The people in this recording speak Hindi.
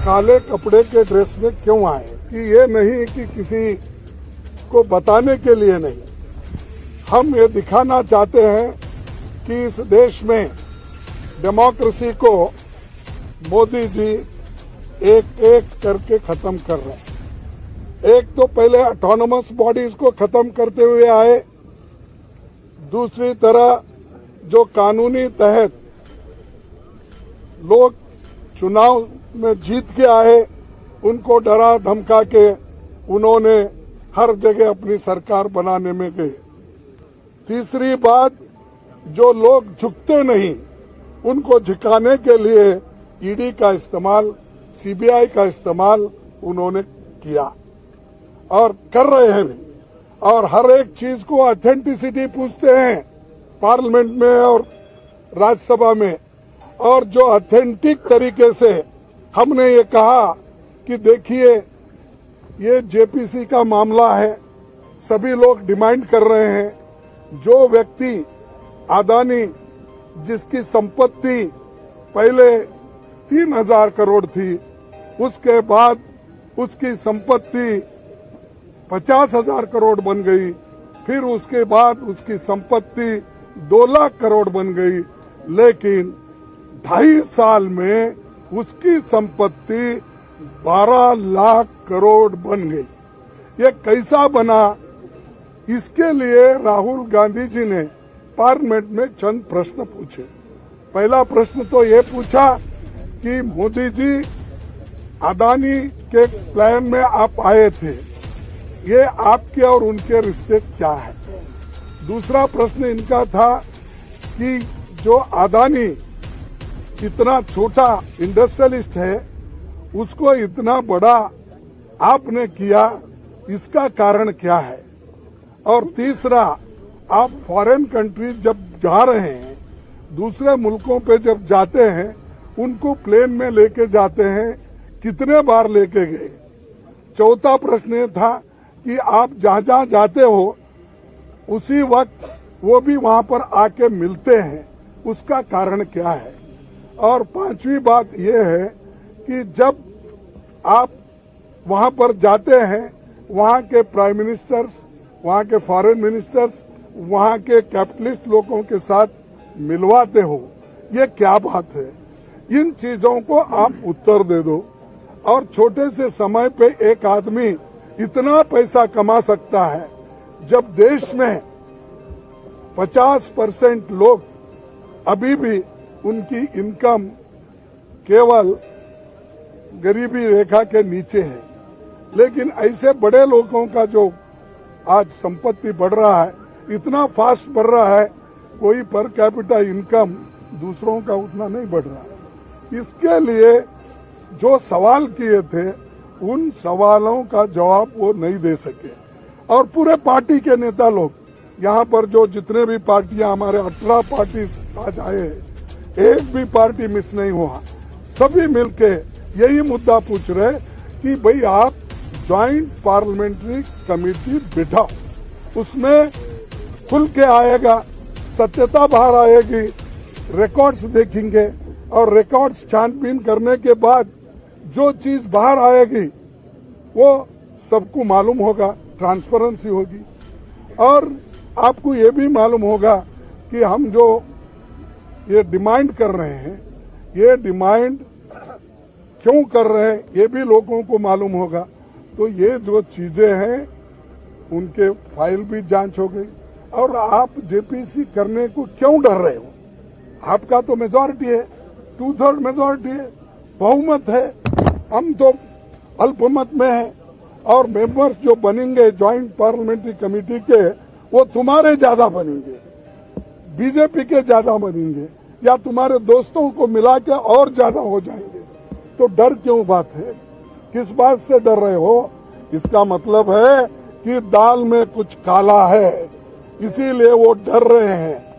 काले कपड़े के ड्रेस में क्यों आए, कि ये नहीं कि किसी को बताने के लिए नहीं, हम ये दिखाना चाहते हैं कि इस देश में डेमोक्रेसी को मोदी जी एक एक करके खत्म कर रहे हैं। एक तो पहले ऑटोनोमस बॉडीज को खत्म करते हुए आए, दूसरी तरह जो कानूनी तहत लोग चुनाव में जीत के आए उनको डरा धमका के उन्होंने हर जगह अपनी सरकार बनाने में गए। तीसरी बात, जो लोग झुकते नहीं उनको झुकाने के लिए ईडी का इस्तेमाल, सीबीआई का इस्तेमाल उन्होंने किया और कर रहे हैं भी, और हर एक चीज को ऑथेंटिसिटी पूछते हैं पार्लियामेंट में और राज्यसभा में। और जो ऑथेंटिक तरीके से हमने ये कहा कि देखिए ये जेपीसी का मामला है, सभी लोग डिमांड कर रहे हैं, जो व्यक्ति अदानी जिसकी संपत्ति पहले 3,000 करोड़ थी, उसके बाद उसकी संपत्ति 50,000 करोड़ बन गई, फिर उसके बाद उसकी संपत्ति 2 लाख करोड़ बन गई, लेकिन 2.5 साल में उसकी संपत्ति 12 लाख करोड़ बन गई। ये कैसा बना, इसके लिए राहुल गांधी जी ने पार्लियामेंट में चंद प्रश्न पूछे। पहला प्रश्न तो ये पूछा कि मोदी जी अदानी के प्लान में आप आए थे, ये आपके और उनके रिश्ते क्या है। दूसरा प्रश्न इनका था कि जो अदानी इतना छोटा इंडस्ट्रियलिस्ट है उसको इतना बड़ा आपने किया, इसका कारण क्या है। और तीसरा, आप फॉरेन कंट्रीज जब जा रहे हैं, दूसरे मुल्कों पे जब जाते हैं, उनको प्लेन में लेके जाते हैं, कितने बार लेके गए। चौथा प्रश्न ये था कि आप जहां जहां जाते हो उसी वक्त वो भी वहां पर आके मिलते हैं, उसका कारण क्या है। और पांचवी बात यह है कि जब आप वहां पर जाते हैं, वहां के प्राइम मिनिस्टर्स, वहां के फॉरेन मिनिस्टर्स, वहां के कैपिटलिस्ट लोगों के साथ मिलवाते हो, ये क्या बात है। इन चीजों को आप उत्तर दे दो। और छोटे से समय पे एक आदमी इतना पैसा कमा सकता है, जब देश में 50% लोग अभी भी उनकी इनकम केवल गरीबी रेखा के नीचे है। लेकिन ऐसे बड़े लोगों का जो आज संपत्ति बढ़ रहा है, इतना फास्ट बढ़ रहा है, कोई पर कैपिटा इनकम दूसरों का उतना नहीं बढ़ रहा है। इसके लिए जो सवाल किए थे, उन सवालों का जवाब वो नहीं दे सके। और पूरे पार्टी के नेता लोग यहाँ पर जो जितने भी पार्टियां, हमारे 18 पार्टी आज आए हैं, एक भी पार्टी मिस नहीं हुआ। सभी मिलके यही मुद्दा पूछ रहे कि भाई आप ज्वाइंट पार्लियामेंट्री कमेटी बिठाओ, उसमें खुल के आएगा, सत्यता बाहर आएगी, रिकॉर्ड्स देखेंगे और रिकॉर्ड्स छानबीन करने के बाद जो चीज बाहर आएगी वो सबको मालूम होगा, ट्रांसपेरेंसी होगी। और आपको ये भी मालूम होगा कि हम जो ये डिमांड कर रहे हैं, ये डिमांड क्यों कर रहे हैं, ये भी लोगों को मालूम होगा। तो ये जो चीजें हैं उनके फाइल भी जांच हो गई। और आप जेपीसी करने को क्यों डर रहे हो, आपका तो मेजॉरिटी है, 2/3 मेजॉरिटी है, बहुमत है, हम तो अल्पमत में है। और मेंबर्स जो बनेंगे ज्वाइंट पार्लियामेंट्री कमेटी के, वो तुम्हारे ज्यादा बनेंगे, बीजेपी के ज्यादा बनेंगे, या तुम्हारे दोस्तों को मिला के और ज्यादा हो जाएंगे। तो डर क्यों बात है, किस बात से डर रहे हो। इसका मतलब है कि दाल में कुछ काला है, इसीलिए वो डर रहे हैं।